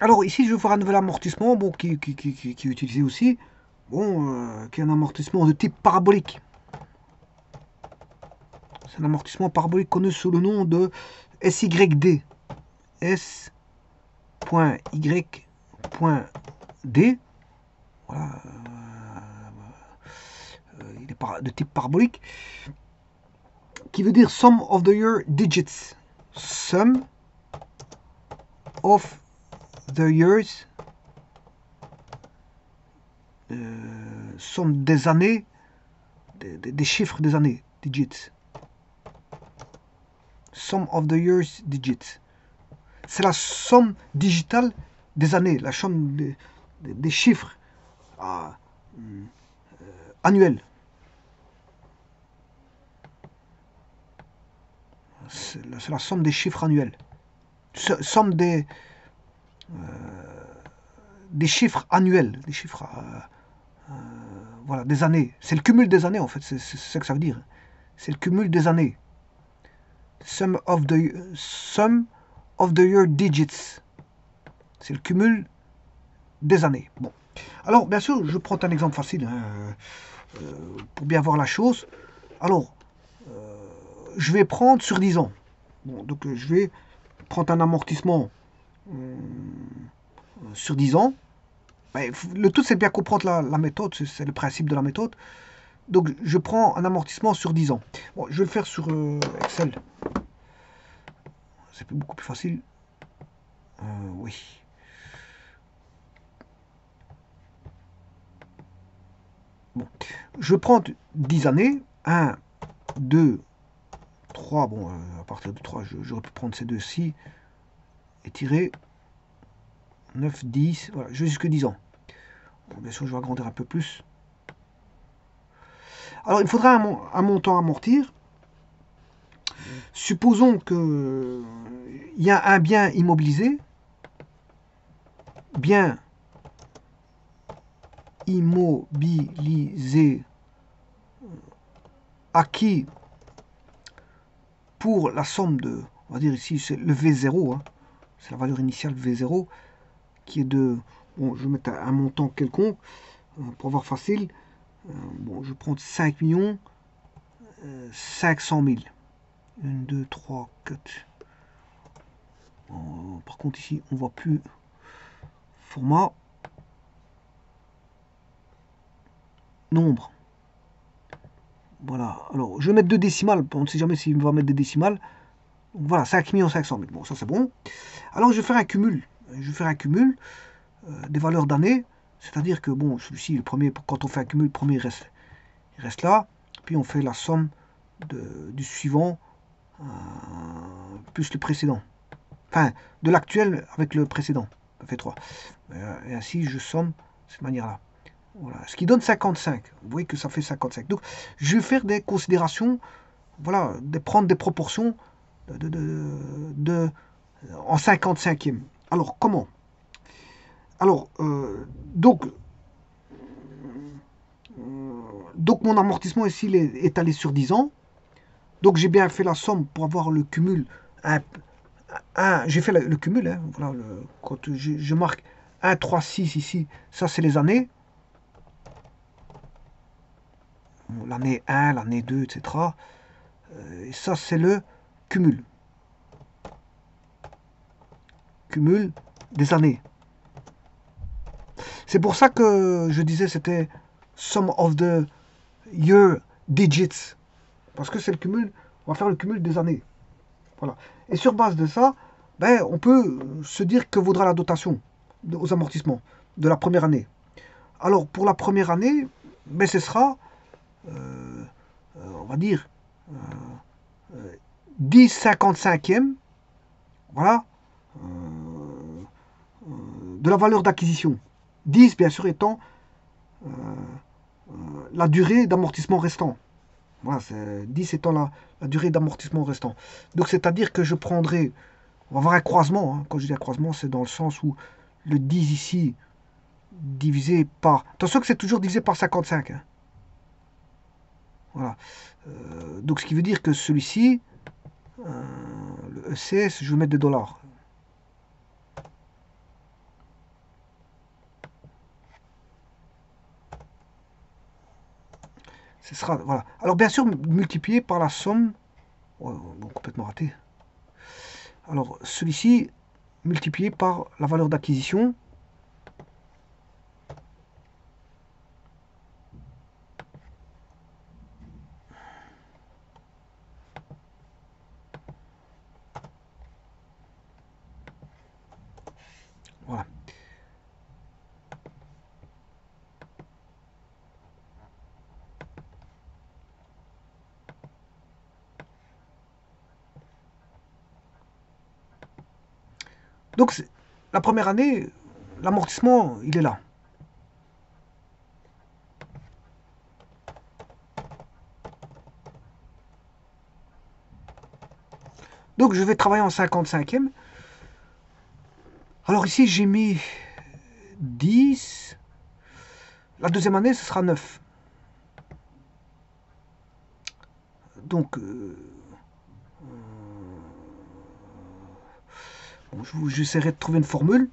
Alors ici, je vais faire un nouvel amortissement, bon, qui est utilisé aussi, bon, qui est un amortissement de type parabolique. C'est un amortissement parabolique connu sous le nom de SYD. S.Y.D. Voilà, il est de type parabolique, qui veut dire sum of the year digits. Sum of the years, somme des années, des chiffres des années, digits. Sum of the years digits. C'est la somme digitale des années, la somme des chiffres annuels. C'est la somme des chiffres annuels. Somme des chiffres annuels, des chiffres, voilà, des années. C'est le cumul des années en fait, c'est ça que ça veut dire. C'est le cumul des années. Sum of the year digits. C'est le cumul des années. Bon. Alors, bien sûr, je prends un exemple facile hein, pour bien voir la chose. Alors, je vais prendre sur 10 ans. Bon, donc, je vais prendre un amortissement sur 10 ans. Le tout, c'est bien comprendre la méthode, c'est le principe de la méthode. Donc, je prends un amortissement sur 10 ans. Bon, je vais le faire sur Excel. C'est beaucoup plus facile. Oui. Bon. Je prends 10 années. 1, 2, 3. Bon, à partir de 3, j'aurais pu prendre ces deux-ci. Et tirer 9, 10. Voilà, je vais jusque 10 ans. Bon, bien sûr, je vais agrandir un peu plus. Alors, il faudra un montant à amortir. Supposons qu'il y a un bien immobilisé. Bien immobilisé acquis pour la somme de, on va dire ici, c'est le V0, hein, c'est la valeur initiale V0, qui est de, bon, je vais mettre un montant quelconque, pour avoir facile, bon, je prends 5 millions 500 000. 1, 2, 3, 4. Par contre, ici, on ne voit plus format. Nombre. Voilà. Alors, je vais mettre deux décimales. On ne sait jamais s'il va mettre des décimales. Donc, voilà, 5 500 000. Bon, ça c'est bon. Alors, je vais faire un cumul. Je vais faire un cumul des valeurs d'année. C'est-à-dire que, bon, celui-ci, le premier, quand on fait un cumul, le premier il reste là. Puis on fait la somme du suivant plus le précédent. Enfin, de l'actuel avec le précédent. Ça fait 3. Et ainsi, je somme de cette manière-là. Voilà. Ce qui donne 55. Vous voyez que ça fait 55. Donc, je vais faire des considérations, voilà, prendre des proportions en 55e. Alors, comment? Alors, donc mon amortissement ici est étalé sur 10 ans. Donc, j'ai bien fait la somme pour avoir le cumul. J'ai fait le cumul. Hein, voilà, quand je marque 1, 3, 6 ici, ça c'est les années. L'année 1, l'année 2, etc. Et ça, c'est le cumul. Cumul des années. C'est pour ça que je disais c'était sum of the year digits. Parce que c'est le cumul, on va faire le cumul des années. Voilà. Et sur base de ça, ben, on peut se dire que vaudra la dotation aux amortissements de la première année. Alors pour la première année, ben, ce sera, on va dire, 10 55e, voilà, de la valeur d'acquisition. 10 bien sûr étant la durée d'amortissement restant. Voilà, 10 étant la durée d'amortissement restant. Donc c'est-à-dire que je prendrai, on va avoir un croisement, hein. Quand je dis un croisement, c'est dans le sens où le 10 ici divisé par... Attention que c'est toujours divisé par 55. Hein. Voilà. Donc ce qui veut dire que celui-ci, le ECS, je vais mettre des dollars. Ce sera, voilà. Alors bien sûr, multiplié par la somme. Oh, bon, complètement raté. Alors celui-ci, multiplié par la valeur d'acquisition. Voilà. Donc la première année, l'amortissement, il est là. Donc je vais travailler en 55e. Alors ici, j'ai mis 10. La deuxième année, ce sera 9. Donc, bon, j'essaierai de trouver une formule.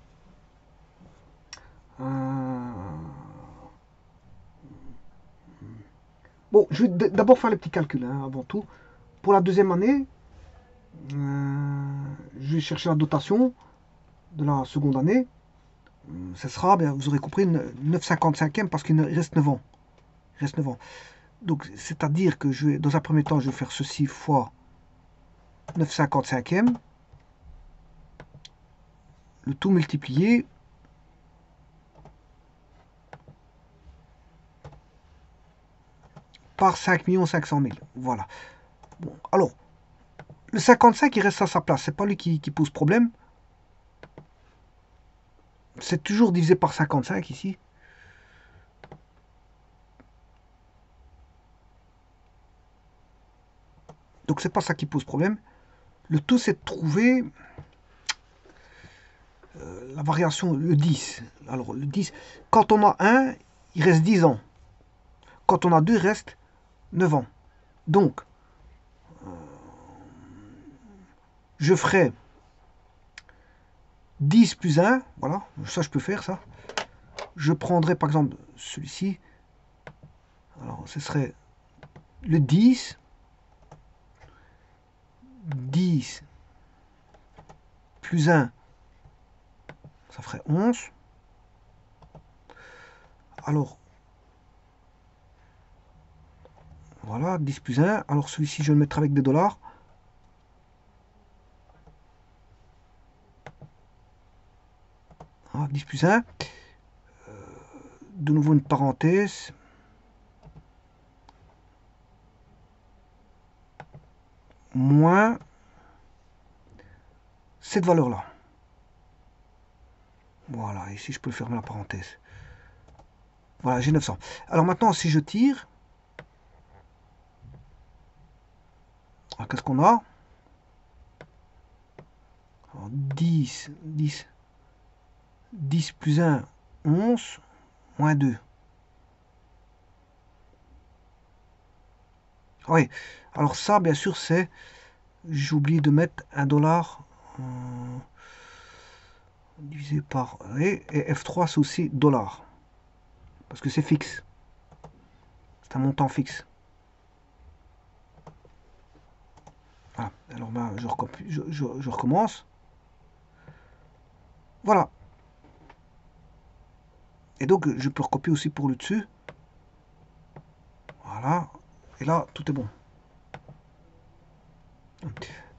Bon, je vais d'abord faire les petits calculs, hein, avant tout. Pour la deuxième année, je vais chercher la dotation de la seconde année. Ce sera, bien, vous aurez compris, 9,55e parce qu'il reste 9 ans. Il reste 9 ans. Donc, c'est-à-dire que je vais, dans un premier temps, je vais faire ceci fois 9,55e. Le tout multiplié par 5 500 000. Voilà. Bon, alors, le 55, il reste à sa place. C'est pas lui qui pose problème. C'est toujours divisé par 55 ici. Donc, c'est pas ça qui pose problème. Le tout, c'est de trouver la variation, le 10. Alors, le 10, quand on a 1, il reste 10 ans. Quand on a 2, il reste 9 ans. Donc, je ferai 10 plus 1. Voilà, ça, je peux faire ça. Je prendrai, par exemple, celui-ci. Alors, ce serait le 10. 10 plus 1, ça ferait 11. Alors, voilà, 10 plus 1. Alors, celui-ci, je vais le mettre avec des dollars. Voilà, 10 plus 1. De nouveau une parenthèse. Moins cette valeur-là. Voilà, ici, je peux fermer la parenthèse. Voilà, j'ai 900. Alors maintenant, si je tire, qu'est-ce qu'on a? Alors, 10 plus 1, 11, moins 2. Oui, alors ça, bien sûr, c'est... J'ai oublié de mettre un dollar divisé par... Et F3, c'est aussi dollar. Parce que c'est fixe. C'est un montant fixe. Voilà. Alors ben, je recommence. Voilà. Et donc, je peux recopier aussi pour le dessus. Voilà. Et là, tout est bon.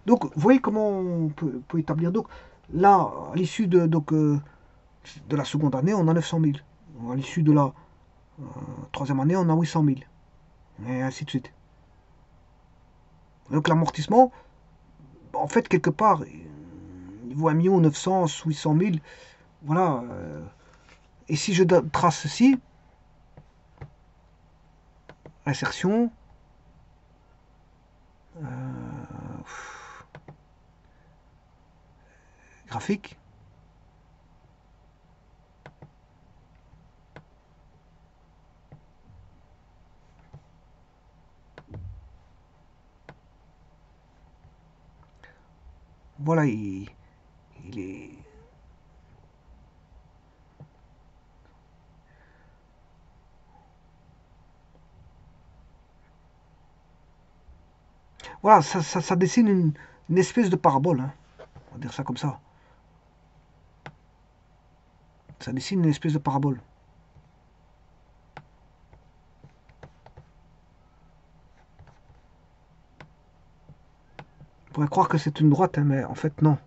Donc, vous voyez comment on peut établir. Donc, là, à l'issue de la seconde année, on a 900 000. À l'issue de la troisième année, on a 800 000. Et ainsi de suite. Donc, l'amortissement, en fait, quelque part, il vaut 1 900 000, 800 000. Voilà. Et si je trace ceci, insertion, graphique, voilà, il est... Voilà, ça dessine une espèce de parabole, hein. On va dire ça comme ça. Ça dessine une espèce de parabole. On pourrait croire que c'est une droite, hein, mais en fait non.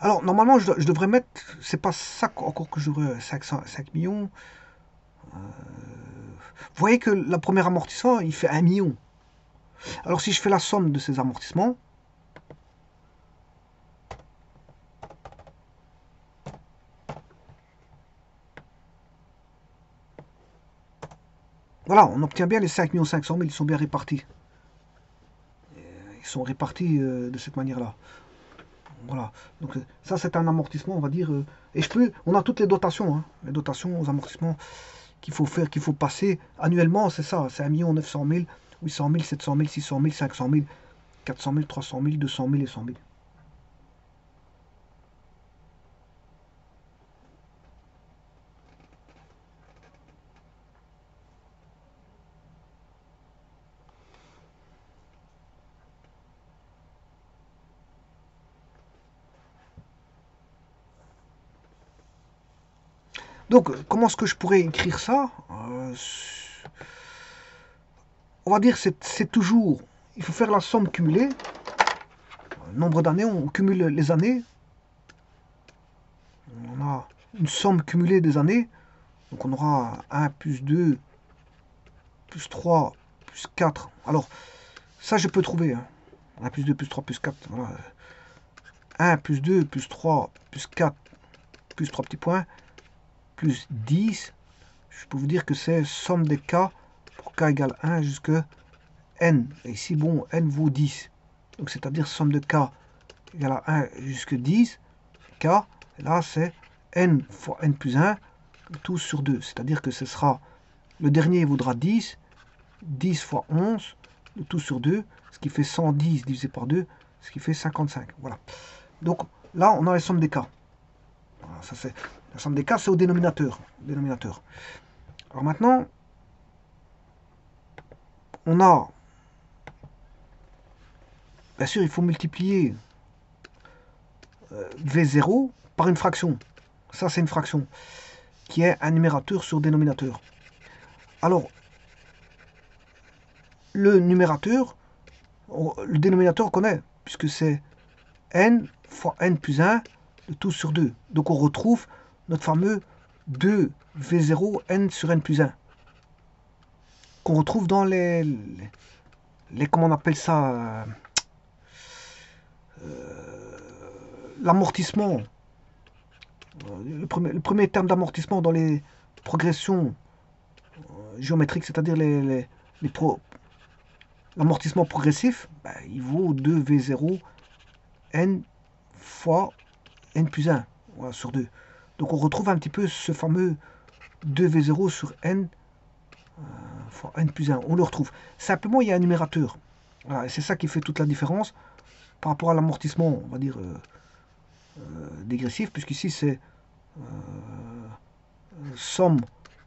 Alors, normalement, je devrais mettre, c'est pas ça encore que j'aurais 5 millions. Vous voyez que le premier amortissement, il fait 1 million. Alors, si je fais la somme de ces amortissements, voilà, on obtient bien les 5 500 000, ils sont bien répartis. Ils sont répartis de cette manière-là. Voilà. Donc ça c'est un amortissement, on va dire. Et on a toutes les dotations, hein, les dotations aux amortissements qu'il faut faire, qu'il faut passer annuellement, c'est ça, c'est 1 900 000, 800 000, 700 000, 600 000, 500 000, 400 000, 300 000, 200 000 et 100 000. Donc comment est-ce que je pourrais écrire ça? On va dire c'est toujours, il faut faire la somme cumulée, nombre d'années, on cumule les années, on a une somme cumulée des années, donc on aura 1 plus 2 plus 3 plus 4. Alors ça je peux trouver, hein. 1 plus 2 plus 3 plus 4, voilà. 1 plus 2 plus 3 plus 4 plus 3 petits points plus 10. Je peux vous dire que c'est somme des k pour k égale 1 jusque n. Et ici, bon, n vaut 10. Donc c'est-à-dire somme de k égale à 1 jusque 10. K, et là c'est n fois n plus 1, tout sur 2. C'est-à-dire que ce sera, le dernier vaudra 10, 10 fois 11, le tout sur 2, ce qui fait 110 divisé par 2, ce qui fait 55. Voilà. Donc là, on a la somme des k. Voilà, ça c'est la somme des k, c'est au dénominateur. Alors maintenant, on a, bien sûr, il faut multiplier V0 par une fraction. Ça, c'est une fraction qui est un numérateur sur dénominateur. Alors, le numérateur, le dénominateur on connaît, puisque c'est n fois n plus 1, le tout sur 2. Donc on retrouve notre fameux 2v0 n sur n plus 1, qu'on retrouve dans les comment on appelle ça, l'amortissement. Le premier terme d'amortissement dans les progressions géométriques, c'est-à-dire l'amortissement progressif, ben, il vaut 2v0 n fois n plus 1, voilà, sur 2. Donc on retrouve un petit peu ce fameux 2v0 sur n fois n plus 1. On le retrouve. Simplement, il y a un numérateur. Voilà, et c'est ça qui fait toute la différence par rapport à l'amortissement, on va dire, dégressif, puisqu'ici c'est sum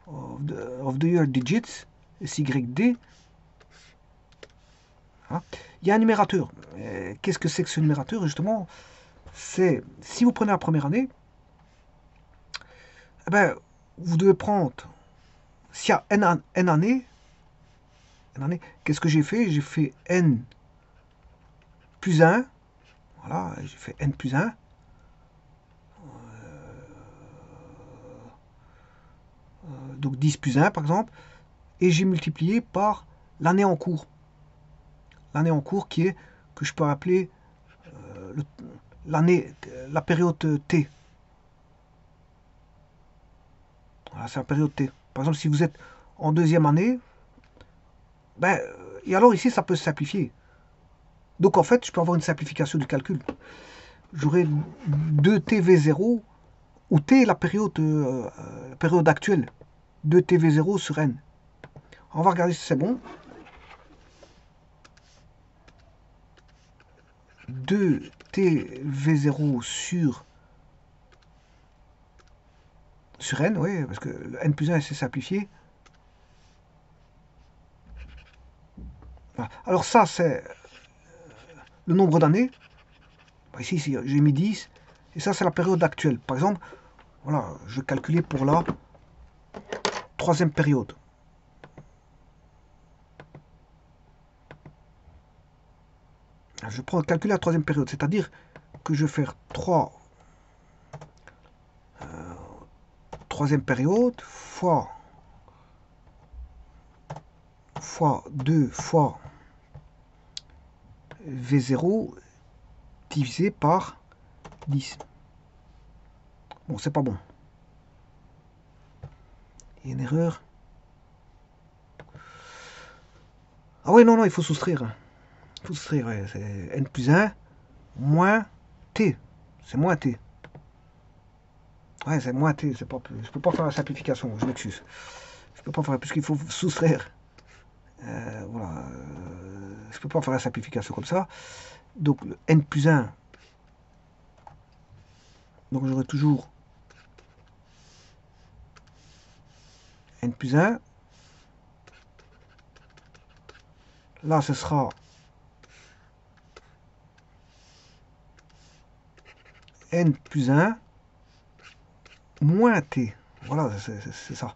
of the year digits, SYD. Hein. Il y a un numérateur. Qu'est-ce que c'est que ce numérateur? Justement, c'est, si vous prenez la première année, eh ben, vous devez prendre, s'il y a n années, qu'est-ce que j'ai fait? J'ai fait n plus 1, voilà, j'ai fait n plus 1, donc 10 plus 1 par exemple, et j'ai multiplié par l'année en cours. L'année en cours qui est, que je peux appeler l'année, la période T. Voilà, c'est la période T. Par exemple, si vous êtes en deuxième année, ben, et alors ici, ça peut se simplifier. Donc en fait, je peux avoir une simplification du calcul. J'aurai 2TV0, où T est la période actuelle. 2TV0 sur N. On va regarder si c'est bon. 2 TV0 sur n, oui, parce que le n plus 1 c'est simplifié. Voilà. Alors ça, c'est le nombre d'années. Ici, j'ai mis 10. Et ça, c'est la période actuelle. Par exemple, voilà, je vais calculer pour la troisième période. Je prends calculer la troisième période, c'est-à-dire que je vais faire 3 troisième période fois 2 fois V0 divisé par 10. Bon, c'est pas bon. Il y a une erreur. Ah oui, non, il faut soustraire. Il faut soustraire, ouais, c'est n plus 1 moins t. C'est moins t. Ouais, c'est moins t. C'est pas, je peux pas faire la simplification, je m'excuse. Je peux pas faire, puisqu'il faut soustraire. Voilà. Je peux pas faire la simplification comme ça. Donc, le n plus 1. Donc, j'aurai toujours n plus 1. Là, ce sera n plus 1 moins t. Voilà, c'est ça.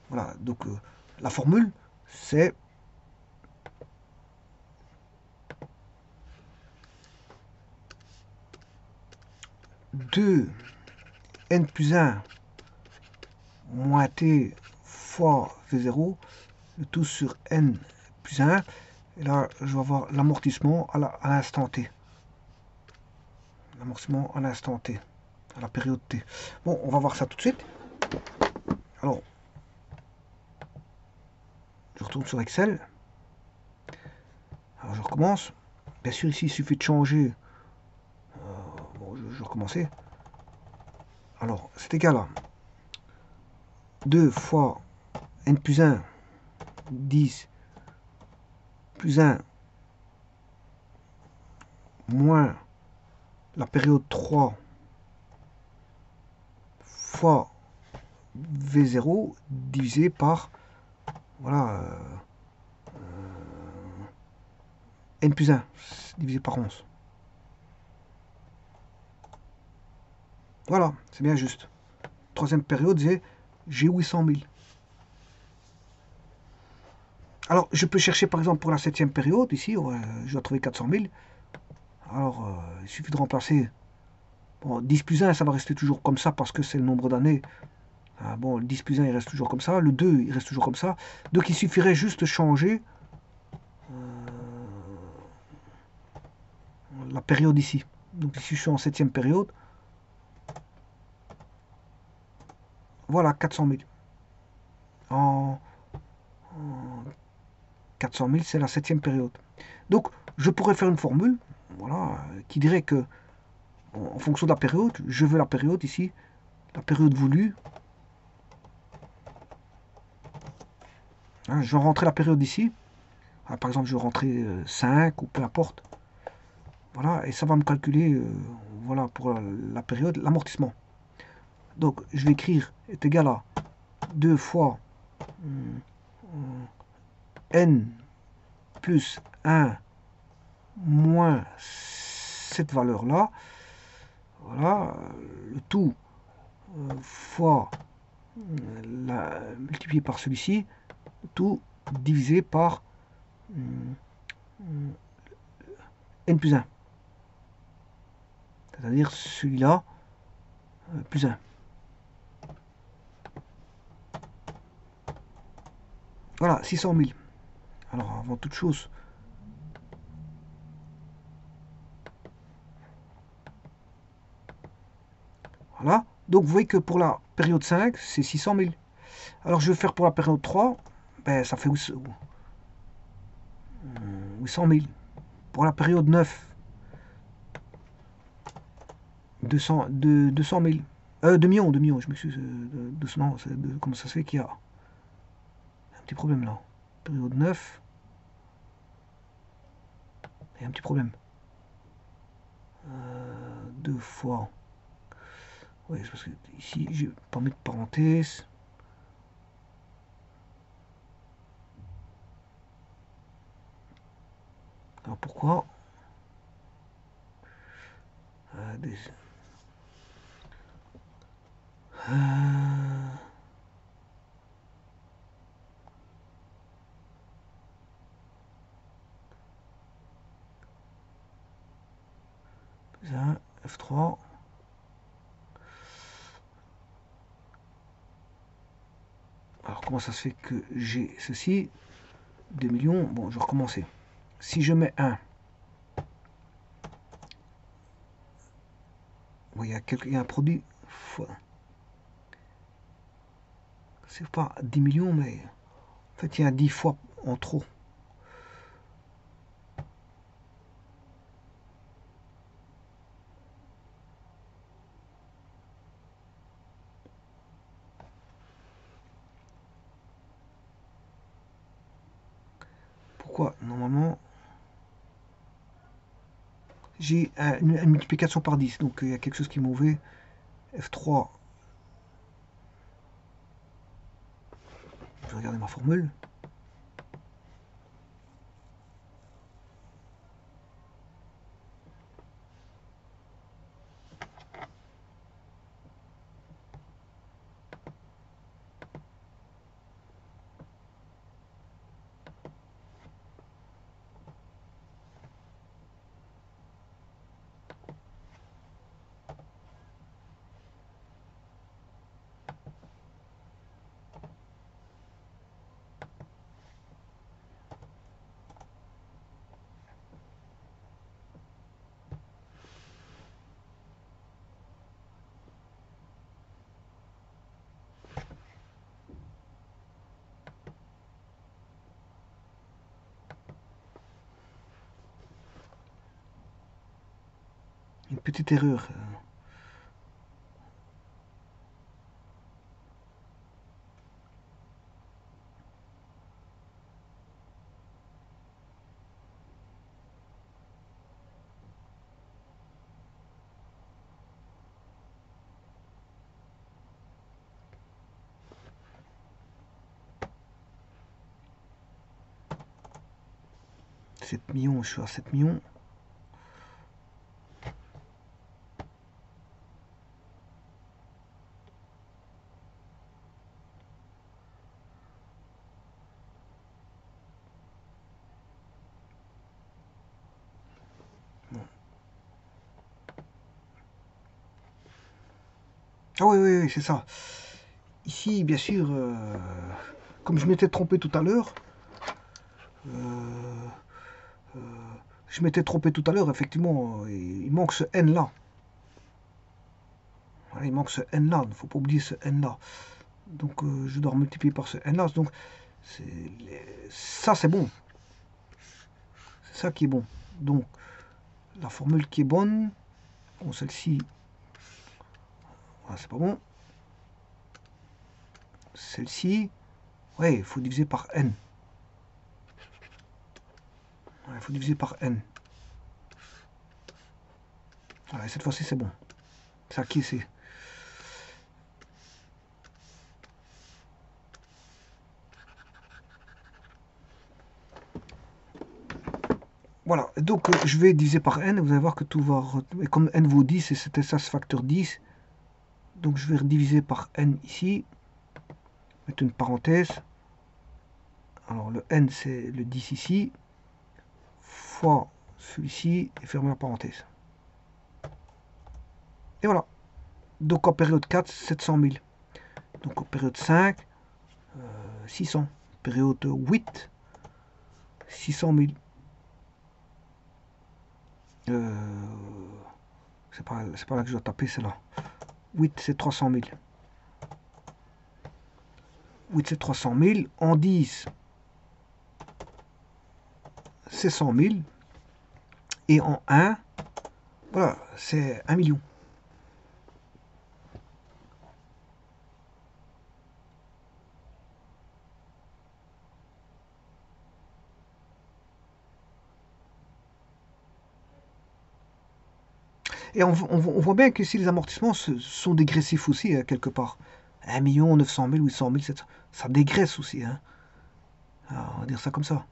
Voilà, donc la formule, c'est n plus 1 moins t fois V0, le tout sur n plus 1. Et là, je vais avoir l'amortissement à l'instant t. L'amortissement à l'instant t, à la période t. Bon, on va voir ça tout de suite. Alors, je retourne sur Excel. Alors, je recommence. Bien sûr, ici, il suffit de changer. Bon, je vais recommencer. Alors, c'est égal à 2 fois n plus 1, 10, plus 1, moins la période 3 fois V0 divisé par, voilà, n plus 1 divisé par 11. Voilà, c'est bien juste. Troisième période, j'ai 800 000. Alors, je peux chercher par exemple pour la septième période, ici, je dois trouver 400 000. Alors, il suffit de remplacer. Bon, 10 plus 1, ça va rester toujours comme ça parce que c'est le nombre d'années. Ah, bon, le 10 plus 1, il reste toujours comme ça. Le 2, il reste toujours comme ça. Donc, il suffirait juste de changer la période ici. Donc, ici, je suis en septième période. Voilà, 400 000. En 400 000, c'est la septième période. Donc, je pourrais faire une formule, voilà, qui dirait que, en fonction de la période, je veux la période ici, la période voulue. Hein, je vais rentrer la période ici. Ah, par exemple, je vais rentrer 5 ou peu importe. Voilà, et ça va me calculer, voilà, pour la période, l'amortissement. Donc, je vais écrire est égal à 2 fois n plus 1 moins cette valeur-là. Voilà, le tout fois multiplié par celui-ci, tout divisé par n plus 1. C'est-à-dire celui-là plus 1. Voilà, 600 000. Alors, avant toute chose, voilà. Donc, vous voyez que pour la période 5, c'est 600 000. Alors, je vais faire pour la période 3, ben, ça fait 800 000. Pour la période 9, 200 000. 2 millions, je m'excuse. Non, comment ça se fait qu'il y a un petit problème là. Période 9. Il y a un petit problème. 2 fois. Oui, parce que ici, j'ai pas mis de parenthèse. Alors pourquoi des... F3. Alors comment ça se fait que j'ai ceci 2 millions. Bon, je vais recommencer. Si je mets 1, bon, il y a un produit. C'est pas 10 millions, mais en fait, il y a 10 fois en trop. Pourquoi normalement j'ai une multiplication par 10, donc il y a quelque chose qui est mauvais. F3, je vais regarder ma formule. Une petite erreur. « 7 millions, je suis à 7 millions. Bon. Ah oui, oui, oui, c'est ça. Ici, bien sûr, comme je m'étais trompé tout à l'heure, euh, effectivement, il manque ce N là. Voilà, il manque ce N là, il ne faut pas oublier ce N là. Donc je dois multiplier par ce N là. Donc ça c'est bon. C'est ça qui est bon. Donc la formule qui est bonne, bon celle-ci, voilà, c'est pas bon. Celle-ci, ouais, il faut diviser par N. Il faut diviser par N. Voilà, et cette fois-ci c'est bon. Ça qui c'est. Voilà, donc je vais diviser par n, vous allez voir que tout va... Et comme n vaut 10, et c'était ça ce facteur 10, donc je vais rediviser par n ici, mettre une parenthèse. Alors le n c'est le 10 ici, fois celui-ci, et fermer la parenthèse. Et voilà. Donc en période 4, 700 000. Donc en période 5, 600. Période 8, 600 000. C'est pas là que je dois taper, c'est là. 8, c'est 300 000. 8, c'est 300 000. En 10, c'est 100 000. Et en 1, voilà, c'est 1 million. Et on voit bien que si les amortissements sont dégressifs aussi, hein, quelque part. 1 million, 900 000, 800 000, ça dégraisse aussi. Hein. Alors, on va dire ça comme ça.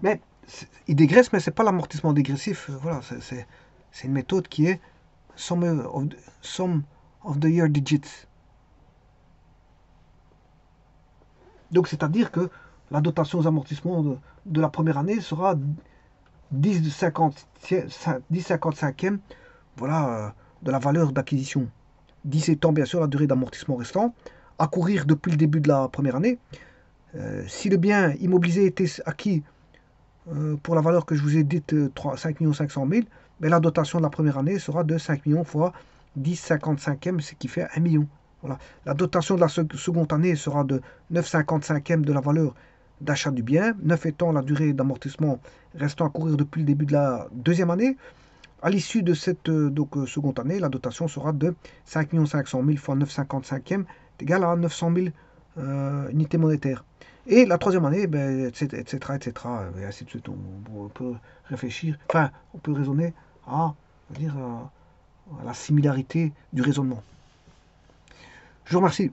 Mais il dégraisse, mais c'est pas l'amortissement dégressif. Voilà, c'est une méthode qui est sum of the year digits. Donc, c'est-à-dire que la dotation aux amortissements de la première année sera 10,55e voilà, de la valeur d'acquisition. 10 étant bien sûr la durée d'amortissement restant, à courir depuis le début de la première année. Si le bien immobilisé était acquis pour la valeur que je vous ai dite, 5 500 000, mais la dotation de la première année sera de 5 millions fois 10,55e, ce qui fait 1 million. Voilà. La dotation de la seconde année sera de 9,55e de la valeur d'achat du bien, 9 étant la durée d'amortissement restant à courir depuis le début de la deuxième année. À l'issue de cette seconde année, la dotation sera de 5 500 000 fois 9,55e est égal à 900 000 unités monétaires. Et la troisième année, ben, etc., et ainsi de suite. On peut réfléchir, enfin, on peut raisonner à, à la similarité du raisonnement. Je vous remercie.